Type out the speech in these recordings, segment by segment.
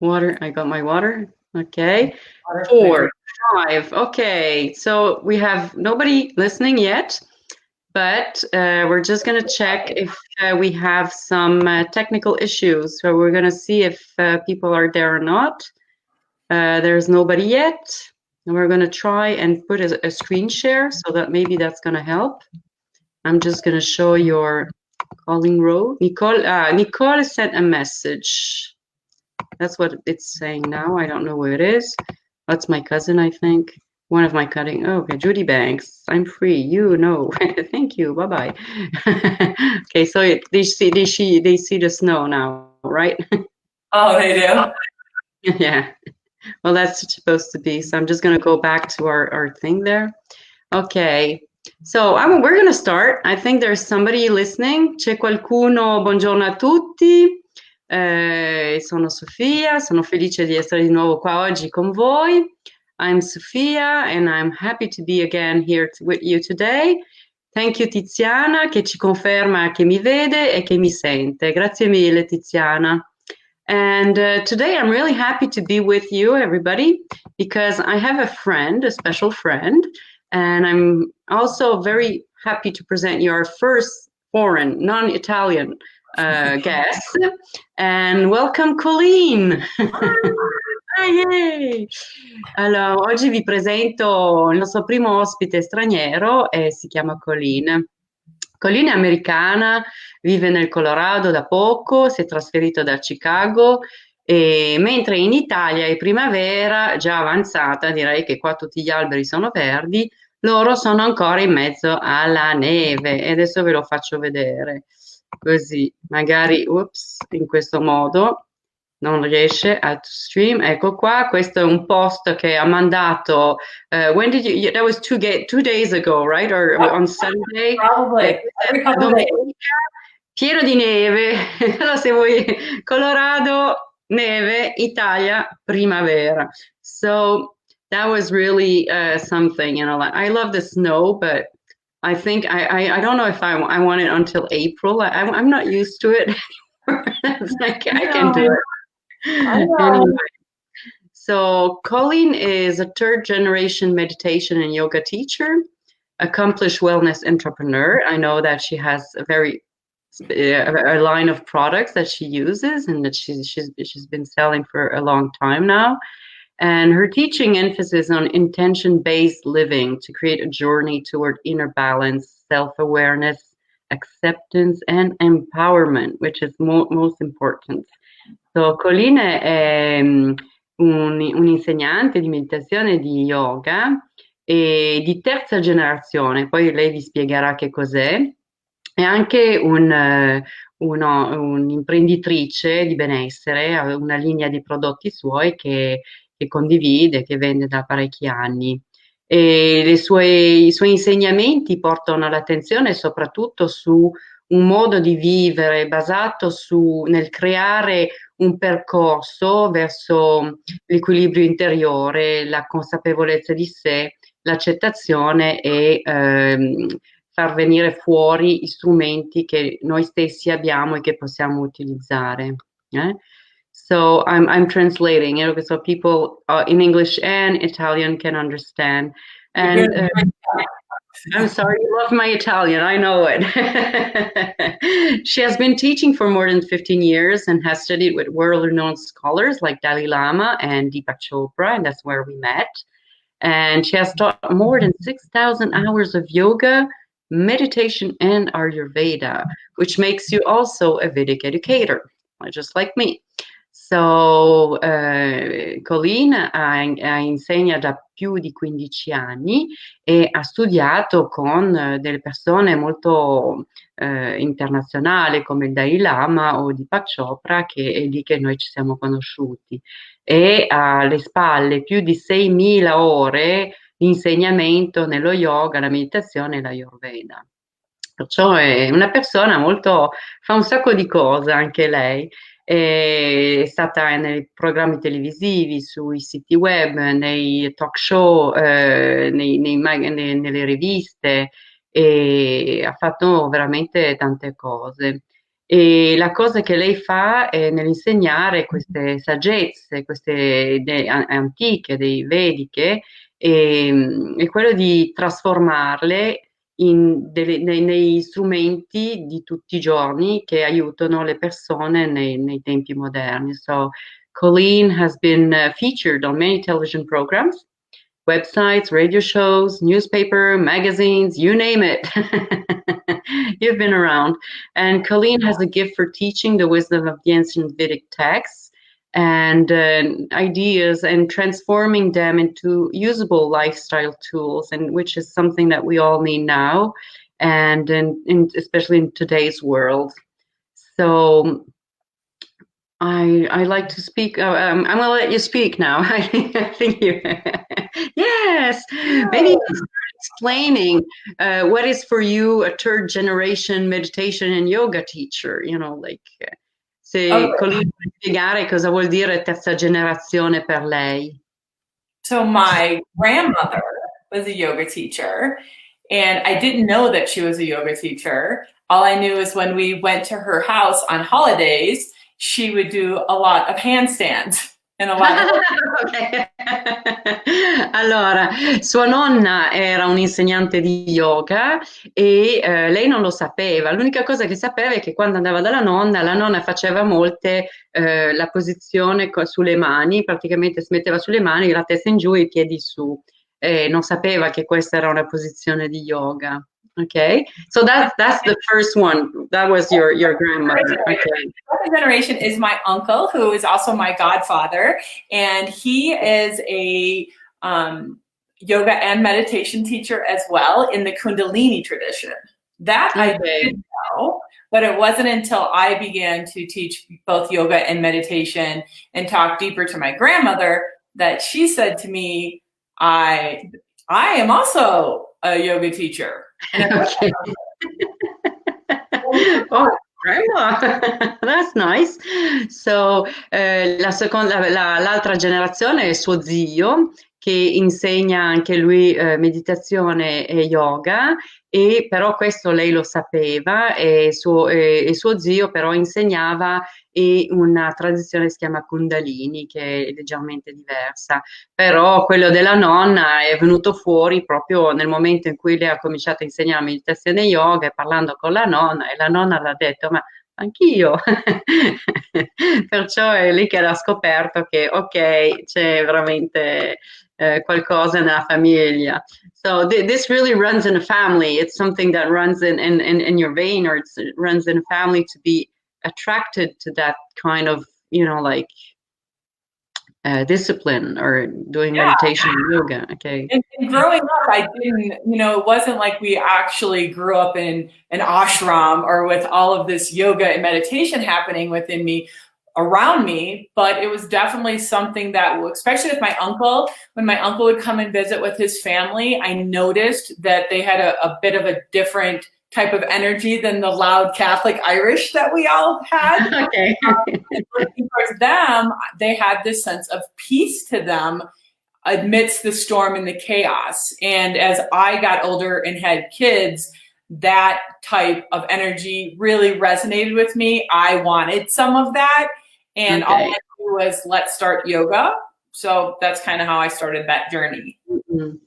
Water, I got my water. Okay. Water, thank you. 4, 5. Okay. So we have nobody listening yet, but we're just going to check if we have some technical issues. So we're going to see if people are there or not. There's nobody yet. And we're going to try and put a screen share so that maybe that's going to help. I'm just going to show your calling row. Nicole sent a message. That's what it's saying now. I don't know where it is. That's my cousin, I think. One of my cutting. Oh, okay, Judy Banks. I'm free. You know. Thank you. Bye bye. Okay, so they see the snow now, right? Oh, they do? Yeah. Well, that's supposed to be. So I'm just gonna go back to our thing there. Okay. So we're gonna start. I think there's somebody listening. C'è qualcuno? Buongiorno a tutti. Sono Sophia, sono felice di essere di nuovo qua oggi con voi. I'm Sophia and I'm happy to be again here with you today. Thank you Tiziana che ci conferma che mi vede e che mi sente. Grazie mille Tiziana. And today I'm really happy to be with you everybody because I have a friend, a special friend, and I'm also very happy to present you our first foreign, non-Italian guest. And welcome, Colleen. Ah, yay! Allora, oggi vi presento il nostro primo ospite straniero e si chiama Colleen. Colleen è americana, vive nel Colorado da poco, si è trasferito da Chicago, e mentre in Italia è primavera, già avanzata, direi che qua tutti gli alberi sono verdi, loro sono ancora in mezzo alla neve e adesso ve lo faccio vedere. Così, magari, ups, in questo modo non riesce a stream. Ecco qua, questo è un post che ha mandato. When did you? That was 2 days ago, right? Or on Sunday? Probably. Every couple of days. Domenica, pieno di neve. Allora, se vuoi, Colorado, neve, Italia, primavera. So that was really something, you know. Like, I love the snow, but I think I don't know if I want it until April. I'm not used to it anymore. It's like I can do it. I know. Anyway, so Colleen is a third generation meditation and yoga teacher, accomplished wellness entrepreneur. I know that she has a line of products that she uses and that she's been selling for a long time now. And her teaching emphasis on intention-based living to create a journey toward inner balance, self-awareness, acceptance, and empowerment, which is most important. So, Colleen è un insegnante di meditazione e di yoga e di terza generazione, poi lei vi spiegherà che cos'è. È anche un'imprenditrice di benessere, ha una linea di prodotti suoi che condivide, che vende da parecchi anni. E i suoi insegnamenti portano l'attenzione soprattutto su un modo di vivere basato nel creare un percorso verso l'equilibrio interiore, la consapevolezza di sé, l'accettazione e far venire fuori strumenti che noi stessi abbiamo e che possiamo utilizzare. So I'm translating it so people in English and Italian can understand. And I'm sorry, you love my Italian, I know it. She has been teaching for more than 15 years and has studied with world-renowned scholars like Dalai Lama and Deepak Chopra, and that's where we met. And she has taught more than 6,000 hours of yoga, meditation, and Ayurveda, which makes you also a Vedic educator, just like me. So, Colleen insegna da più di 15 anni e ha studiato con delle persone molto internazionali come il Dalai Lama o Deepak Chopra, che è lì che noi ci siamo conosciuti. E ha alle spalle più di 6.000 ore di insegnamento nello yoga, la meditazione e l'Ayurveda. Perciò è una persona fa un sacco di cose anche lei. È stata nei programmi televisivi, sui siti web, nei talk show, nelle riviste e ha fatto veramente tante cose. E la cosa che lei fa nell'insegnare queste saggezze, queste antiche, dei vediche, è quello di trasformarle nei strumenti di tutti i giorni che aiutano le persone nei tempi moderni. So, Colleen has been featured on many television programs, websites, radio shows, newspaper, magazines, you name it. You've been around. And Colleen has a gift for teaching the wisdom of the ancient Vedic texts and ideas and transforming them into usable lifestyle tools, and which is something that we all need now, and especially in today's world. So I like to speak. I'm going to let you speak now. I think you. Yes, maybe start explaining what is for you a third generation meditation and yoga teacher. You know, like se Colleen può spiegare cosa vuol dire terza generazione per lei. So my grandmother was a yoga teacher, and I didn't know that she was a yoga teacher. All I knew is when we went to her house on holidays, she would do a lot of handstands and a lot of Ok. Allora, sua nonna era un'insegnante di yoga e lei non lo sapeva. L'unica cosa che sapeva è che quando andava dalla nonna, la nonna faceva molte la posizione sulle mani, praticamente si metteva sulle mani, la testa in giù e i piedi su. Non sapeva che questa era una posizione di yoga. Okay, so that's the first one. That was your grandmother. Okay. Second generation is my uncle, who is also my godfather, and he is a yoga and meditation teacher as well in the Kundalini tradition. That I did know, but it wasn't until I began to teach both yoga and meditation and talk deeper to my grandmother that she said to me, I am also a yoga teacher. Okay. Oh, grandma, that's nice. So, l'altra generazione è suo zio, che insegna anche lui meditazione e yoga, e però questo lei lo sapeva, e suo zio però insegnava una tradizione che si chiama Kundalini, che è leggermente diversa. Però quello della nonna è venuto fuori proprio nel momento in cui lei ha cominciato a insegnare meditazione e yoga, e parlando con la nonna, e la nonna l'ha detto, ma anch'io. Perciò è lì che l'ha scoperto che, ok, c'è veramente qualcosa nella famiglia. So this really runs in a family. It's something that runs in your vein, or it runs in a family, to be attracted to that kind of, like discipline, or doing meditation and yoga. Okay. And growing up, I didn't, it wasn't like we actually grew up in an ashram or with all of this yoga and meditation happening within me, around me, but it was definitely something that, especially with my uncle, when my uncle would come and visit with his family, I noticed that they had a bit of a different type of energy than the loud Catholic Irish that we all had. Okay. Towards them, they had this sense of peace to them amidst the storm and the chaos. And as I got older and had kids, that type of energy really resonated with me. I wanted some of that. And all I knew was, let's start yoga. So that's kind of how I started that journey.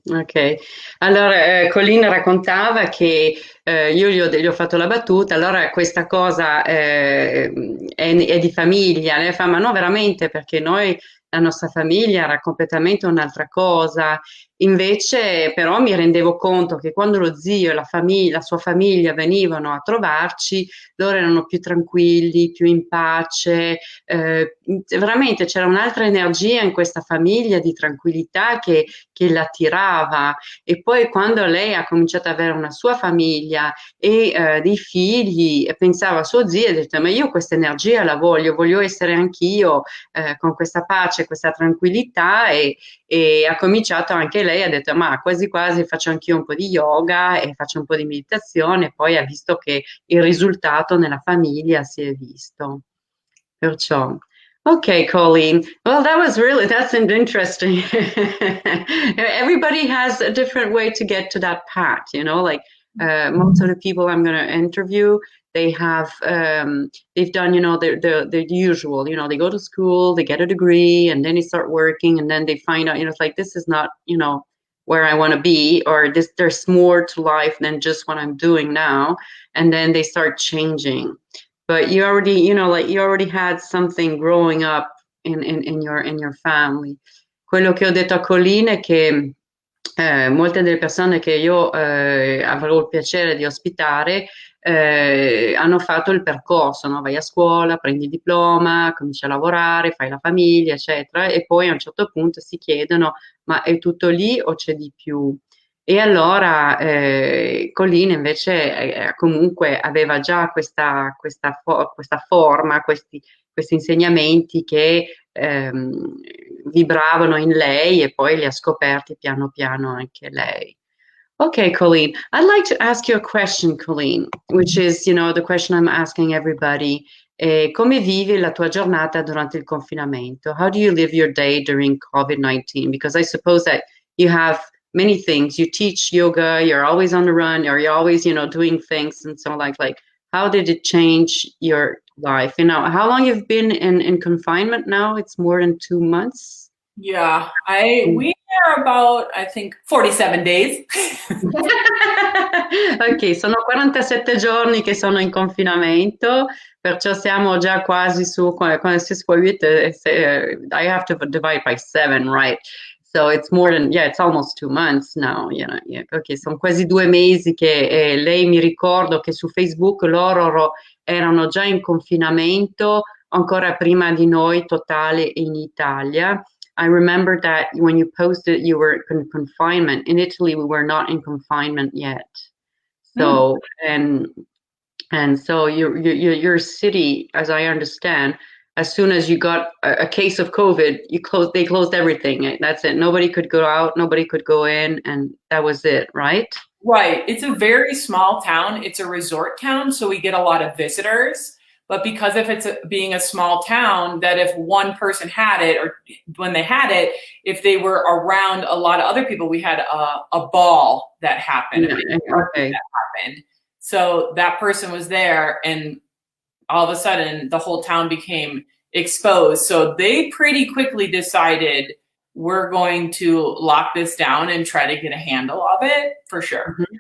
Ok, allora Colleen raccontava che io gli ho fatto la battuta, allora questa cosa è di famiglia. Lei fa, ma no, veramente, perché la nostra famiglia era completamente un'altra cosa. Invece però mi rendevo conto che quando lo zio e la sua famiglia venivano a trovarci, loro erano più tranquilli, più in pace, veramente c'era un'altra energia in questa famiglia di tranquillità che l'attirava. E poi quando lei ha cominciato ad avere una sua famiglia e dei figli, pensava a suo zio e ha detto, ma io questa energia la voglio essere anch'io con questa pace, questa tranquillità, e ha cominciato anche lei, ha detto, ma quasi quasi faccio anch'io un po' di yoga e faccio un po' di meditazione, e poi ha visto che il risultato nella famiglia si è visto. Perciò, okay, Colleen. Well, that's interesting. Everybody has a different way to get to that path, like most of the people I'm going to interview, they've done, the usual, they go to school, they get a degree, and then they start working, and then they find out, it's like, this is not, where I want to be, or there's more to life than just what I'm doing now. And then they start changing. But you already, like you already had something growing up in your family. Quello che ho detto a Colleen è che molte delle persone che io avrò il piacere di ospitare hanno fatto il percorso, no? Vai a scuola, prendi il diploma, cominci a lavorare, fai la famiglia, eccetera, e poi a un certo punto si chiedono: ma è tutto lì o c'è di più? E allora Colleen invece comunque aveva già questa forma, questi insegnamenti che vibravano in lei, e poi li ha scoperti piano piano anche lei. Okay, Colleen, I'd like to ask you a question, Colleen, which is, the question I'm asking everybody. Come vivi la tua giornata durante il confinamento? How do you live your day during COVID-19? Because I suppose that you have many things. You teach yoga, you're always on the run, or you're always, doing things. And so like how did it change your life? How long you've been in confinement now? It's more than 2 months. Yeah, we are about, I think, 47 days. Ok, sono 47 giorni che sono in confinamento, perciò siamo già quasi su, quando si scuote, I have to divide by 7, right? So it's more than, yeah, it's almost 2 months now, yeah, ok, sono quasi 2 mesi che lei, mi ricordo che su Facebook loro erano già in confinamento ancora prima di noi, totale, in Italia. I remember that when you posted you were in confinement. In Italy, we were not in confinement yet. So and so your city, as I understand, as soon as you got a case of COVID, they closed everything. That's it. Nobody could go out, nobody could go in, and that was it, right? Right. It's a very small town. It's a resort town, so we get a lot of visitors. But because if it's being a small town, that if one person had it, or when they had it, if they were around a lot of other people, we had a ball that happened. Yeah, okay. That happened. So that person was there, and all of a sudden the whole town became exposed. So they pretty quickly decided, we're going to lock this down and try to get a handle of it, for sure. Mm-hmm.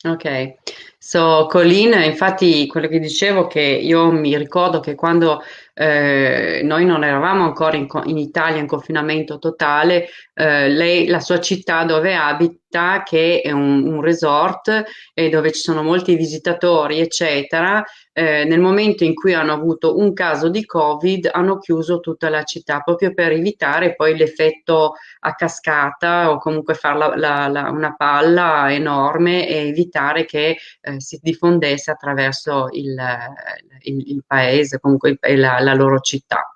Ok, so Colleen, infatti quello che dicevo, che io mi ricordo che quando noi non eravamo ancora in Italia in confinamento totale, lei, la sua città dove abita, che è un resort e dove ci sono molti visitatori, eccetera, nel momento in cui hanno avuto un caso di Covid hanno chiuso tutta la città proprio per evitare poi l'effetto a cascata, o comunque fare una palla enorme e evitare che si diffondesse attraverso il paese, comunque la loro città.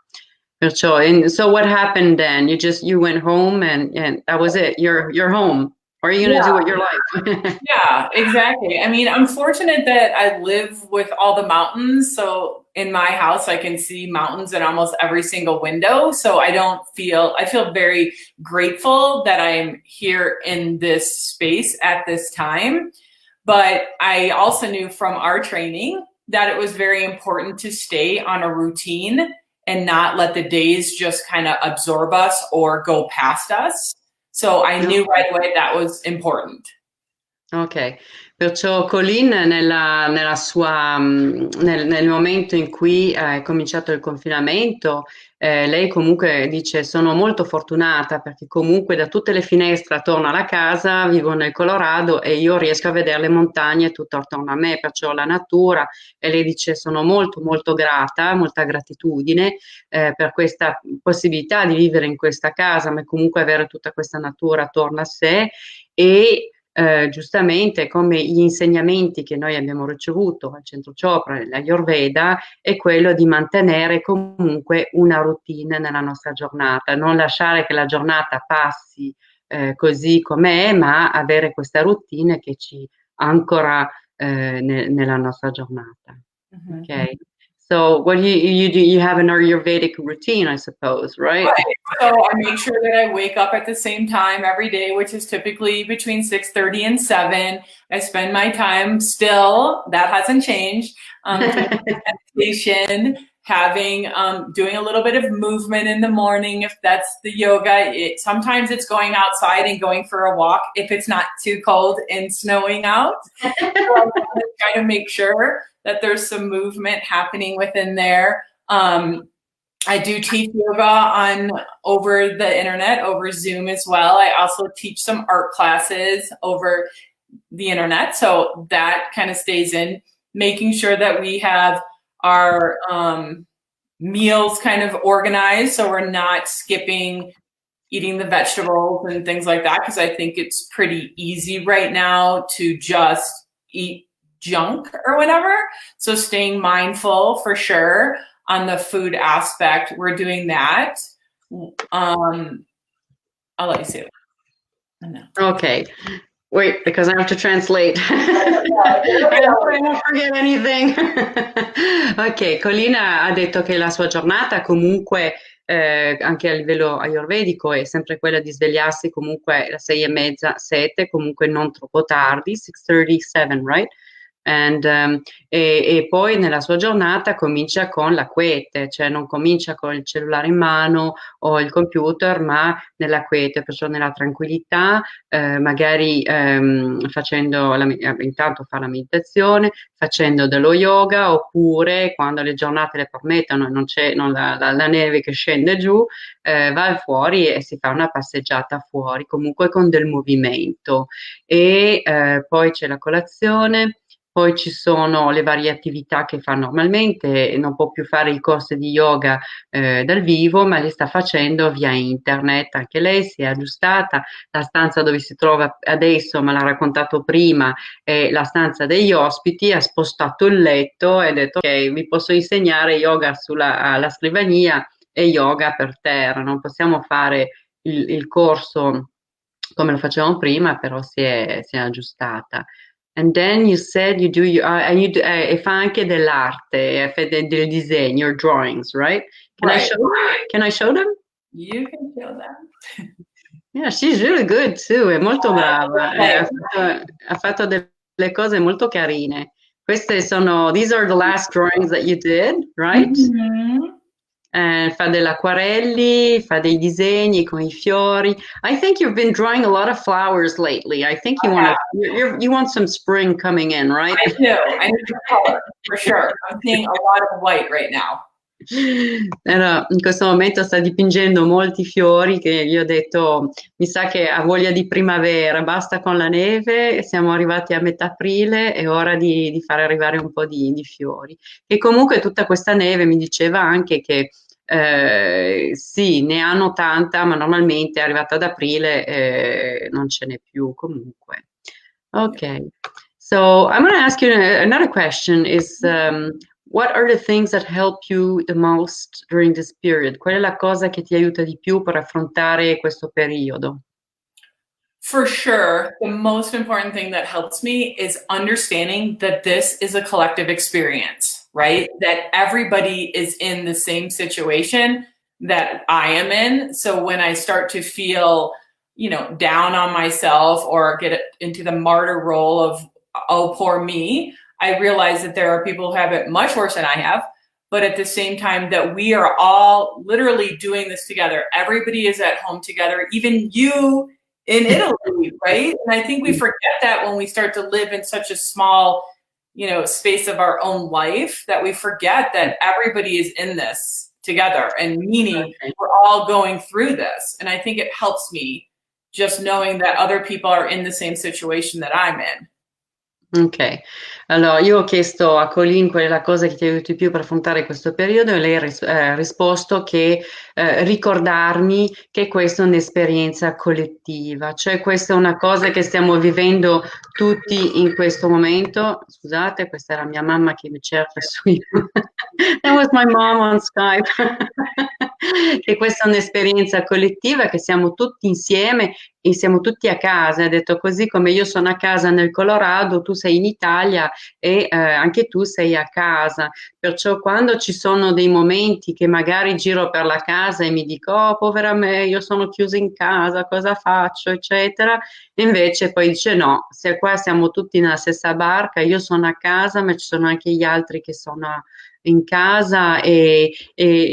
Perciò, and so what happened then? You went home and that was it. You're home. What are you going to do with your life? Yeah, exactly. I mean, I'm fortunate that I live with all the mountains. So in my house, I can see mountains in almost every single window. So I feel very grateful that I'm here in this space at this time. But I also knew from our training that it was very important to stay on a routine and not let the days just kind of absorb us or go past us. So I knew right away that was important. Ok, perciò Colleen nel momento in cui è cominciato il confinamento, lei comunque dice: sono molto fortunata perché comunque da tutte le finestre attorno alla casa vivo nel Colorado e io riesco a vedere le montagne tutto attorno a me, perciò la natura, e lei dice: sono molto molto grata, molta gratitudine per questa possibilità di vivere in questa casa, ma comunque avere tutta questa natura attorno a sé. E giustamente, come gli insegnamenti che noi abbiamo ricevuto al Centro CHopra, l'Ayurveda, è quello di mantenere comunque una routine nella nostra giornata, non lasciare che la giornata passi così com'è, ma avere questa routine che ci ancora nella nostra giornata. Mm-hmm. Ok. So what do you do? You have an Ayurvedic routine, I suppose, right? Right. So I make sure that I wake up at the same time every day, which is typically between 6:30 and 7. I spend my time still, that hasn't changed, doing meditation, having doing a little bit of movement in the morning if that's the yoga. Sometimes it's going outside and going for a walk if it's not too cold and snowing out. So I'm trying to make sure that there's some movement happening within there. I do teach yoga over the internet, over Zoom as well. I also teach some art classes over the internet, so that kind of stays in. Making sure that we have our meals kind of organized, so we're not skipping eating the vegetables and things like that, because I think it's pretty easy right now to just eat junk or whatever. So staying mindful for sure on the food aspect, we're doing that. I'll let you say that. Okay. Wait, because I have to translate. I don't forget anything. Ok, Colleen ha detto che la sua giornata comunque, anche a livello ayurvedico, è sempre quella di svegliarsi comunque alle 6:30, 7, comunque non troppo tardi, 6:30, 7, right? E poi nella sua giornata comincia con la quiete, cioè non comincia con il cellulare in mano o il computer, ma nella quiete, perciò nella tranquillità, magari facendo intanto fa la meditazione, facendo dello yoga, oppure quando le giornate le permettono e non c'è la neve che scende giù, va fuori e si fa una passeggiata fuori, comunque con del movimento. E poi c'è la colazione. Poi ci sono le varie attività che fa normalmente, non può più fare i corsi di yoga dal vivo, ma li sta facendo via internet. Anche lei si è aggiustata. La stanza dove si trova adesso, me l'ha raccontato prima, è la stanza degli ospiti, ha spostato il letto e ha detto ok, vi posso insegnare yoga alla scrivania e yoga per terra. Non possiamo fare il corso come lo facevamo prima, però si è aggiustata. And then you said you do and you do, e fa anche dell'arte, fa del disegno, your drawings, right? Right. Can I show them? You can feel that. Yeah, she's really good too, è molto brava, ha fatto delle cose molto carine. These are the last drawings that you did, right? Mm-hmm. Fa degli acquarelli, fa dei disegni con i fiori. I think you've been drawing a lot of flowers lately. I think you want some spring coming in, right? I do. I need some color for sure. I'm seeing a lot of white right now. Allora, in questo momento sta dipingendo molti fiori che gli ho detto, mi sa che ha voglia di primavera, basta con la neve, siamo arrivati a metà aprile, è ora di fare arrivare un po' di fiori. E comunque tutta questa neve mi diceva anche che sì, ne hanno tanta, ma normalmente arrivata ad aprile non ce n'è più comunque. Ok, so I'm going to ask you another question is what are the things that help you the most during this period? Qual è la cosa che ti aiuta di più per affrontare questo periodo? For sure, the most important thing that helps me is understanding that this is a collective experience, right? That everybody is in the same situation that I am in. So when I start to feel, down on myself or get into the martyr role of, oh, poor me, I realize that there are people who have it much worse than I have. But at the same time, that we are all literally doing this together. Everybody is at home together, even you in Italy, right? And I think we forget that when we start to live in such a small, space of our own life, that we forget that everybody is in this together, and meaning we're all going through this. And I think it helps me just knowing that other people are in the same situation that I'm in. Ok, allora io ho chiesto a Colleen qual è la cosa che ti aiuta di più per affrontare questo periodo e lei ha risposto che ricordarmi che questa è un'esperienza collettiva, cioè questa è una cosa che stiamo vivendo tutti in questo momento. Scusate, questa era mia mamma che mi cerca su. That was my mom on Skype. che questa è un'esperienza collettiva, che siamo tutti insieme e siamo tutti a casa. Ha detto così come io sono a casa nel Colorado, tu sei in Italia e anche tu sei a casa. Perciò quando ci sono dei momenti che magari giro per la casa e mi dico, oh, povera me, io sono chiusa in casa, cosa faccio, eccetera. Invece poi dice no, se qua siamo tutti nella stessa barca, io sono a casa, ma ci sono anche gli altri che sono in casa e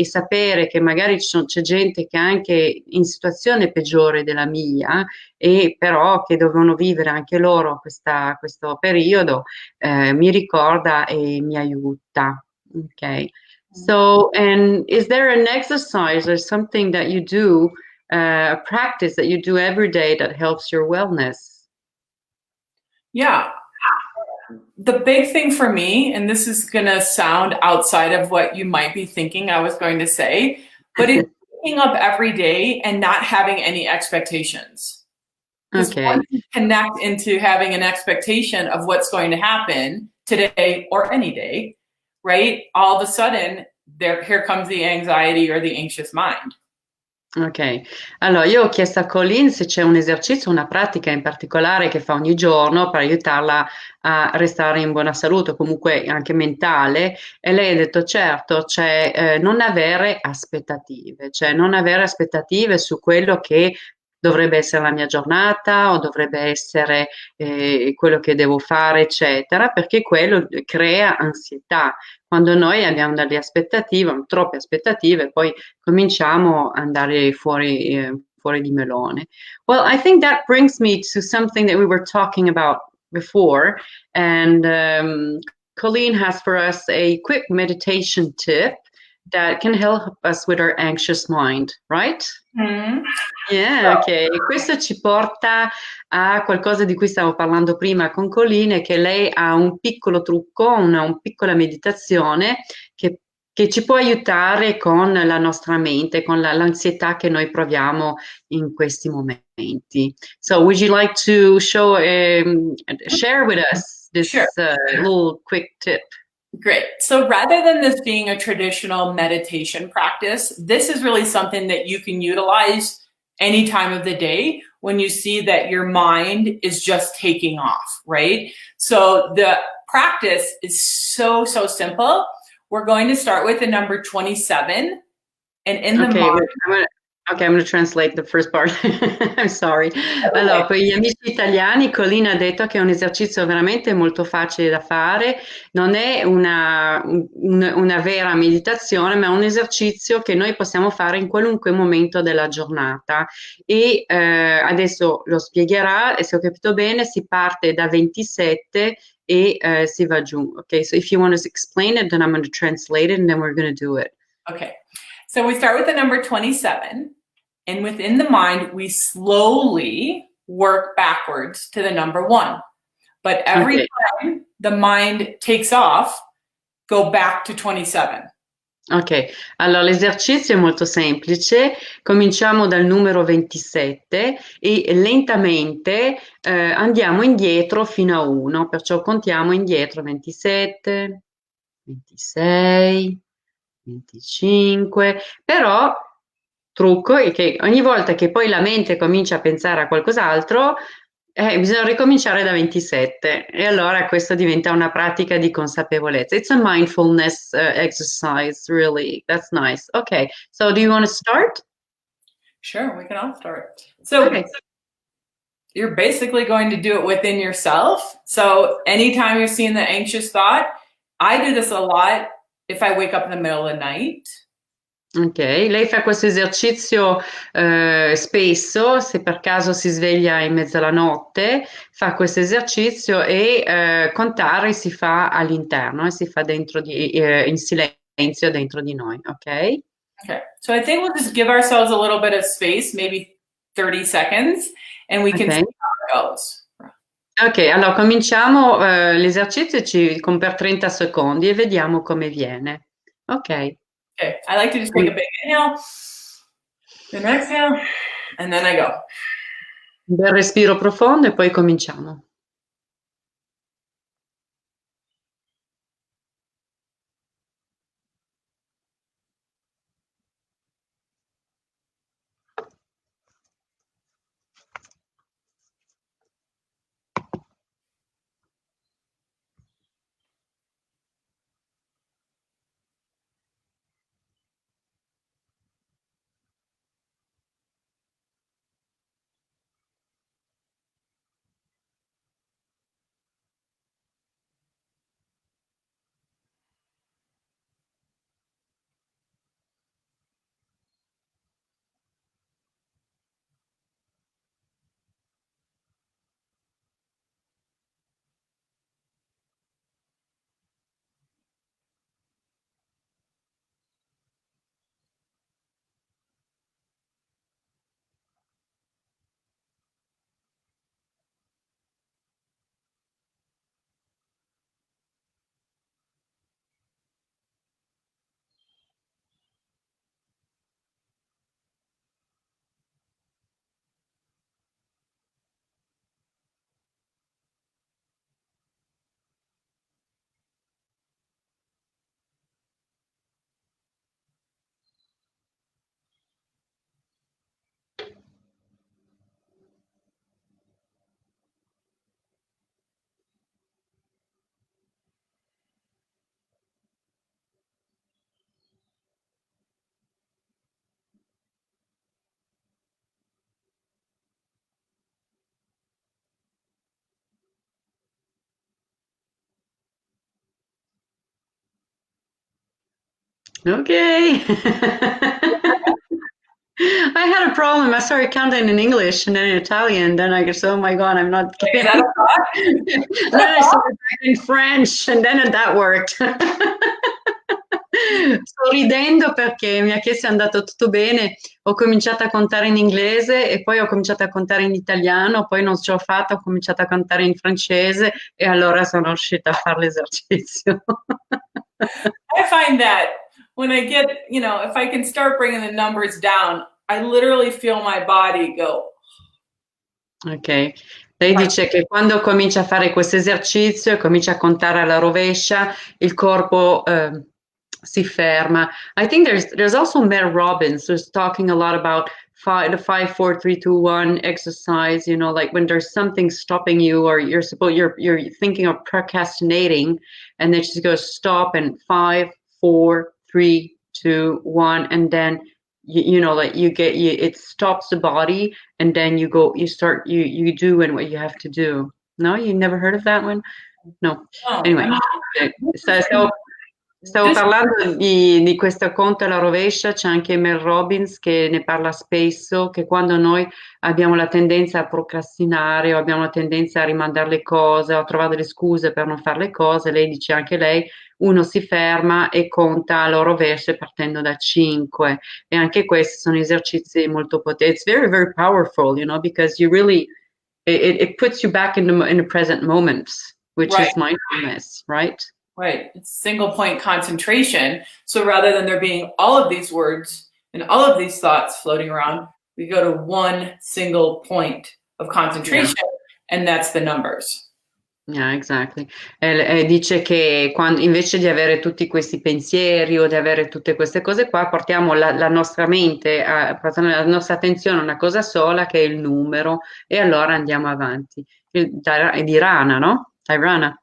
sapere che magari c'è gente che è anche in situazione peggiore della mia e però che devono vivere anche loro questo periodo, mi ricorda e mi aiuta. Okay. So, and is there an exercise or something that you do, a practice that you do every day that helps your wellness? Yeah. The big thing for me, and this is going to sound outside of what you might be thinking I was going to say, but it's waking up every day and not having any expectations. Because Okay. once you connect into having an expectation of what's going to happen today or any day, right? All of a sudden, here comes the anxiety or the anxious mind. Ok, allora io ho chiesto a Colleen se c'è un esercizio, una pratica in particolare che fa ogni giorno per aiutarla a restare in buona salute, o comunque anche mentale, e lei ha detto certo, cioè non avere aspettative, cioè non avere aspettative su quello che dovrebbe essere la mia giornata o dovrebbe essere quello che devo fare, eccetera, perché quello crea ansietà. Quando noi abbiamo delle aspettative, troppe aspettative, poi cominciamo ad andare fuori di melone. Well, I think that brings me to something that we were talking about before, and Colleen has for us a quick meditation tip that can help us with our anxious mind, right? Mm-hmm. Yeah, ok. Questo ci porta a qualcosa di cui stavo parlando prima con Colleen, è che lei ha un piccolo trucco, una piccola meditazione che, che ci può aiutare con la nostra mente, con l'ansietà che noi proviamo in questi momenti. So, would you like to share with us Sure. this little quick tip? Great. So rather than this being a traditional meditation practice, this is really something that you can utilize any time of the day when you see that your mind is just taking off, right? So the practice is so simple. We're going to start with the number 27. And in the Okay, mind, I'm gonna translate the first part. I'm sorry. okay. Allora, per gli amici italiani, Colina ha detto che è un esercizio veramente molto facile da fare, non è una vera meditazione, ma è un esercizio che noi possiamo fare in qualunque momento della giornata. E adesso lo spiegherà, e se ho capito bene, si parte da 27 e si va giù. Okay, so if you want to explain it, then I'm going to translate it and then we're going to do it. Okay. So we start with the number 27, and within the mind, we slowly work backwards to the number 1. But every Okay. time the mind takes off, go back to 27. Ok, allora l'esercizio è molto semplice, cominciamo dal numero 27 e lentamente andiamo indietro fino a 1, perciò contiamo indietro 27, 26, 25, però trucco è che ogni volta che poi la mente comincia a pensare a qualcos'altro, bisogna ricominciare da 27 e allora questo diventa una pratica di consapevolezza. It's a mindfulness exercise, really. That's nice. Okay, so do you want to start? Sure, we can all start. So Okay. you're basically going to do it within yourself. So anytime you're seeing the anxious thought, I do this a lot if I wake up in the middle of the night. Ok, lei fa questo esercizio spesso, se per caso si sveglia in mezzo alla notte, fa questo esercizio e contare si fa all'interno, si fa in silenzio dentro di noi, ok? Okay, so I think we'll just give ourselves a little bit of space, maybe 30 seconds, and we can see Ok, how it goes. ok, allora cominciamo l'esercizio per 30 secondi e vediamo come viene. Ok. Okay, I like to just take a big inhale, then exhale, and then I go. Un bel respiro profondo e poi cominciamo. Okay. I had a problem. I started counting in English and then in Italian. Then I guess, oh my God, I'm not Is that getting. a thought? And then I started back in French and then that worked. Sto ridendo perché mi ha chiesto se è andato tutto bene. Ho cominciato a contare in inglese e poi ho cominciato a contare in italiano, poi non ce l'ho fatta, ho cominciato a contare in francese e allora sono riuscita a fare l'esercizio. I find that when I get, if I can start bringing the numbers down, I literally feel my body go. Ok, lei dice che quando comincia a fare questo esercizio e comincia a contare alla rovescia, il corpo si ferma. I think there's also Mel Robbins who's talking a lot about the 5, 4, 3, 2, 1 exercise. You know, like when there's something stopping you, or you're thinking of procrastinating, and then she goes stop and 5, 4, 3, 2, 1, and then like it stops the body and then you do and what you have to do. No, you never heard of that one? No. Oh, Anyway, stavo parlando di questo conto alla rovescia, c'è anche Mel Robbins che ne parla spesso, che quando noi abbiamo la tendenza a procrastinare o abbiamo la tendenza a rimandare le cose o a trovare delle scuse per non fare le cose, lei dice anche lei, uno si ferma e conta alla rovescia partendo da 5 e anche questi sono esercizi molto potenti. It's very, very powerful, because you really, it puts you back in the present moment, which right. is mindfulness, right? Right. It's single point concentration. So rather than there being all of these words and all of these thoughts floating around, we go to one single point of concentration, and that's the numbers. Yeah, exactly. Dice che invece di avere tutti questi pensieri o di avere tutte queste cose qua, portiamo la nostra mente, portiamo la nostra attenzione a una cosa sola che è il numero e allora andiamo avanti. È di Rana, no? Dharana.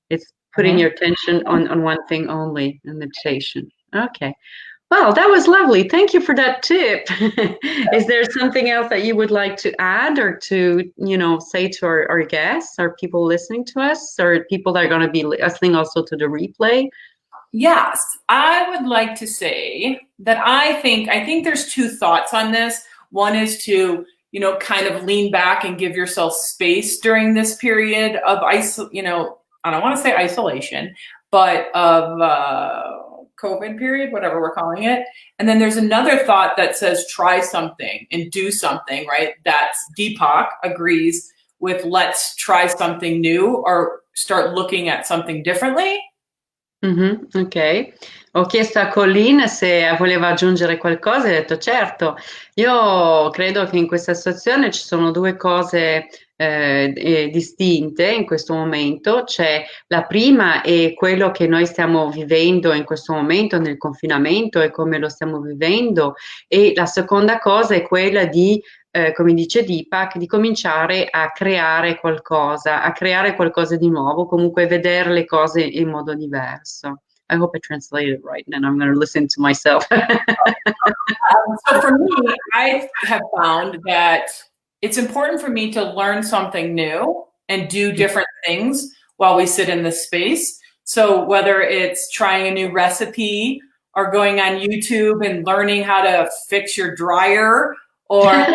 It's putting your attention on one thing only in meditation. Okay. Well, that was lovely. Thank you for that tip. Is there something else that you would like to add or to, say to our guests or people listening to us or people that are going to be listening also to the replay? Yes, I would like to say that I think there's two thoughts on this. One is to, kind of lean back and give yourself space during this period of I don't want to say isolation, but of COVID period, whatever we're calling it. And then there's another thought that says try something and do something, right? That's Deepak agrees with let's try something new or start looking at something differently. Ok, ho chiesto a Colleen se voleva aggiungere qualcosa e ha detto certo, io credo che in questa situazione ci sono due cose distinte in questo momento, c'è la prima è quello che noi stiamo vivendo in questo momento nel confinamento e come lo stiamo vivendo e la seconda cosa è quella di come dice Deepak, di cominciare a creare qualcosa di nuovo, comunque vedere le cose in modo diverso. I hope I translated it right, and I'm going to listen to myself. So for me, I have found that it's important for me to learn something new and do different things while we sit in this space. So whether it's trying a new recipe or going on YouTube and learning how to fix your dryer or I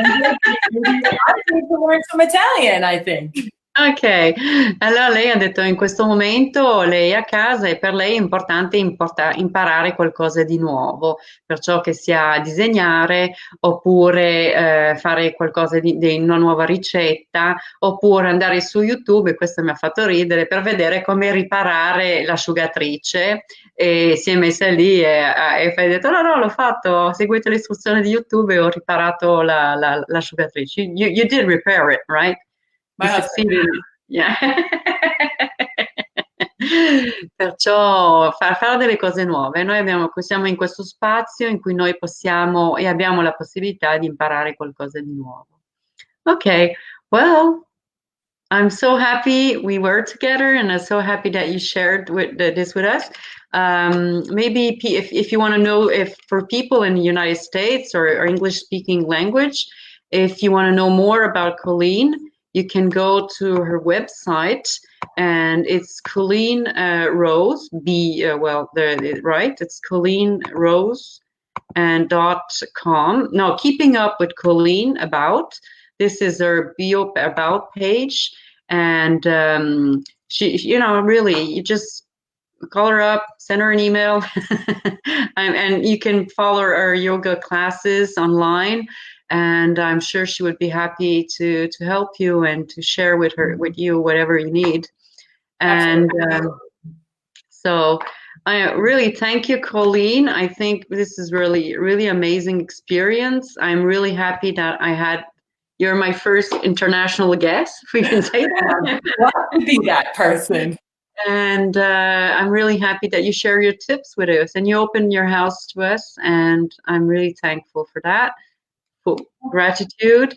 need to learn some Italian, I think. Ok, allora lei ha detto in questo momento lei è a casa e per lei è importante imparare qualcosa di nuovo, perciò che sia disegnare oppure fare qualcosa di una nuova ricetta oppure andare su YouTube, e questo mi ha fatto ridere, per vedere come riparare l'asciugatrice e si è messa lì e ha detto no, l'ho fatto, ho seguito le istruzioni di YouTube e ho riparato l'asciugatrice. You did repair it, right? My husband. Yeah. Perciò fare delle cose nuove. Noi siamo in questo spazio in cui noi possiamo e abbiamo la possibilità di imparare qualcosa di nuovo. Ok, well, I'm so happy we were together and I'm so happy that you shared this with us. Maybe if you want to know if for people in the United States or English speaking language, if you want to know more about Colleen, you can go to her website and it's Colleen Rose, right? It's Colleen Rose and .com. No, Keeping Up with Colleen About. This is her bio about page, and she, really, you just call her up, send her an email, and you can follow her yoga classes online. And I'm sure she would be happy to help you and to share with you whatever you need. And so I really thank you, Colleen. I think this is really, really amazing experience. I'm really happy that you're my first international guest, if we can say that. What to be that person? And I'm really happy that you share your tips with us and you open your house to us. And I'm really thankful for that. For gratitude.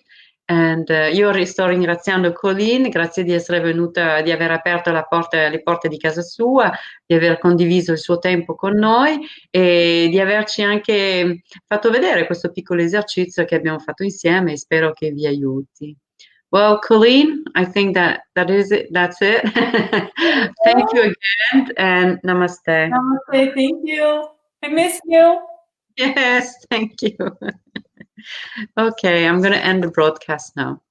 And io sto ringraziando Colleen, grazie di essere venuta, di aver aperto le porte di casa sua, di aver condiviso il suo tempo con noi e di averci anche fatto vedere questo piccolo esercizio che abbiamo fatto insieme e spero che vi aiuti. Well, Colleen, I think that is it. That's it. Thank you again and namaste. Namaste, thank you. I miss you. Yes, thank you. Okay, I'm going to end the broadcast now.